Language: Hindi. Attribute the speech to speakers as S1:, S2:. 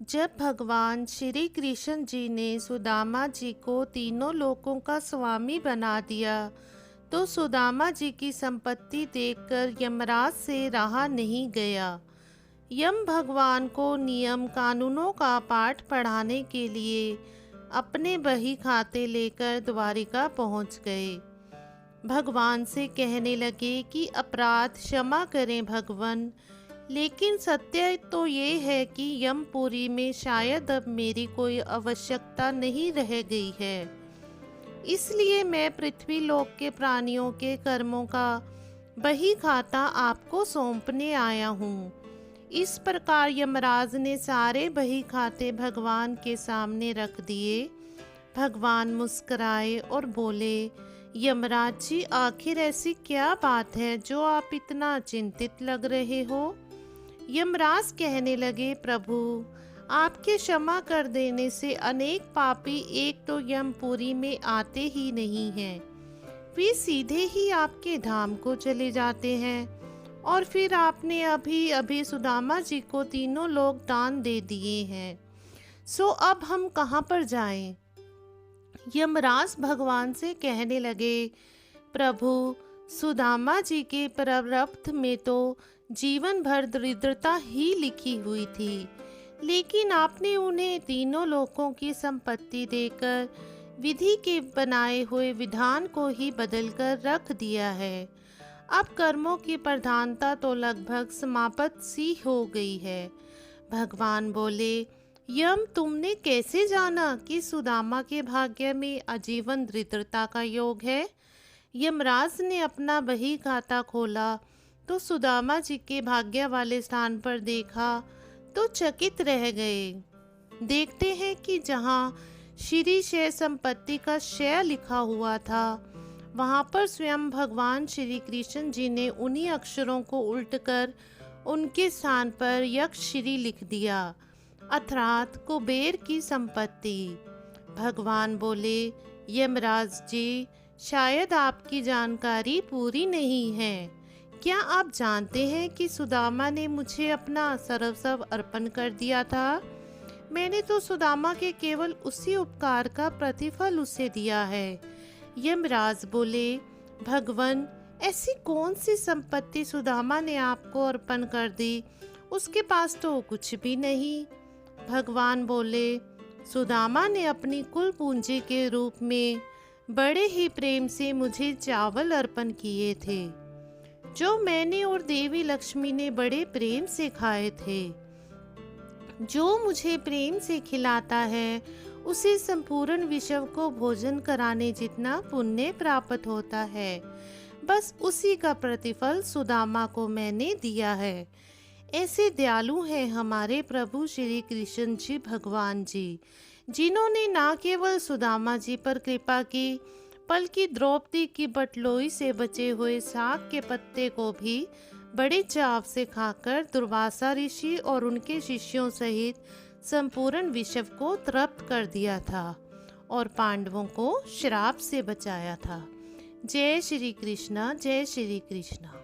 S1: जब भगवान श्री कृष्ण जी ने सुदामा जी को तीनों लोकों का स्वामी बना दिया, तो सुदामा जी की संपत्ति देखकर यमराज से रहा नहीं गया। यम भगवान को नियम कानूनों का पाठ पढ़ाने के लिए अपने बही खाते लेकर द्वारिका पहुंच गए। भगवान से कहने लगे कि अपराध क्षमा करें भगवान, लेकिन सत्य तो ये है कि यमपुरी में शायद अब मेरी कोई आवश्यकता नहीं रह गई है। इसलिए मैं पृथ्वी लोक के प्राणियों के कर्मों का बही खाता आपको सौंपने आया हूँ। इस प्रकार यमराज ने सारे बही खाते भगवान के सामने रख दिए। भगवान मुस्कुराए और बोले, यमराज जी, आखिर ऐसी क्या बात है जो आप इतना चिंतित लग रहे हो? यमराज कहने लगे, प्रभु, आपके क्षमा कर देने से अनेक पापी एक तो यमपुरी में आते ही नहीं हैं, वे सीधे ही आपके धाम को चले जाते हैं। और फिर आपने अभी अभी सुदामा जी को तीनों लोक दान दे दिए हैं, सो अब हम कहाँ पर जाएं? यमराज भगवान से कहने लगे, प्रभु, सुदामा जी के प्रारब्ध में तो जीवन भर दरिद्रता ही लिखी हुई थी, लेकिन आपने उन्हें तीनों लोकों की संपत्ति देकर विधि के बनाए हुए विधान को ही बदलकर रख दिया है। अब कर्मों की प्रधानता तो लगभग समाप्त सी हो गई है। भगवान बोले, यम, तुमने कैसे जाना कि सुदामा के भाग्य में आजीवन दरिद्रता का योग है? यमराज ने अपना बही खाता खोला तो सुदामा जी के भाग्य वाले स्थान पर देखा तो चकित रह गए। देखते हैं कि जहाँ श्री क्षय संपत्ति का क्षय लिखा हुआ था, वहाँ पर स्वयं भगवान श्री कृष्ण जी ने उन्हीं अक्षरों को उल्टकर उनके स्थान पर यक्ष श्री लिख दिया, अर्थात कुबेर की संपत्ति। भगवान बोले, यमराज जी, शायद आपकी जानकारी पूरी नहीं है। क्या आप जानते हैं कि सुदामा ने मुझे अपना सर्वस्व अर्पण कर दिया था? मैंने तो सुदामा के केवल उसी उपकार का प्रतिफल उसे दिया है। यमराज बोले, भगवान, ऐसी कौन सी संपत्ति सुदामा ने आपको अर्पण कर दी? उसके पास तो कुछ भी नहीं। भगवान बोले, सुदामा ने अपनी कुल पूंजी के रूप में बड़े ही प्रेम से मुझे चावल अर्पण किए थे, जो मैंने और देवी लक्ष्मी ने बड़े प्रेम से खाए थे। जो मुझे प्रेम से खिलाता है, उसे संपूर्ण विश्व को भोजन कराने जितना पुण्य प्राप्त होता है। बस उसी का प्रतिफल सुदामा को मैंने दिया है। ऐसे दयालु हैं हमारे प्रभु श्री कृष्ण जी भगवान जी, जिन्होंने न केवल सुदामा जी पर कृपा की, बल्कि द्रौपदी की बटलोई से बचे हुए साग के पत्ते को भी बड़े चाव से खाकर दुर्वासा ऋषि और उनके शिष्यों सहित संपूर्ण विश्व को तृप्त कर दिया था और पांडवों को श्राप से बचाया था। जय श्री कृष्ण, जय श्री कृष्ण।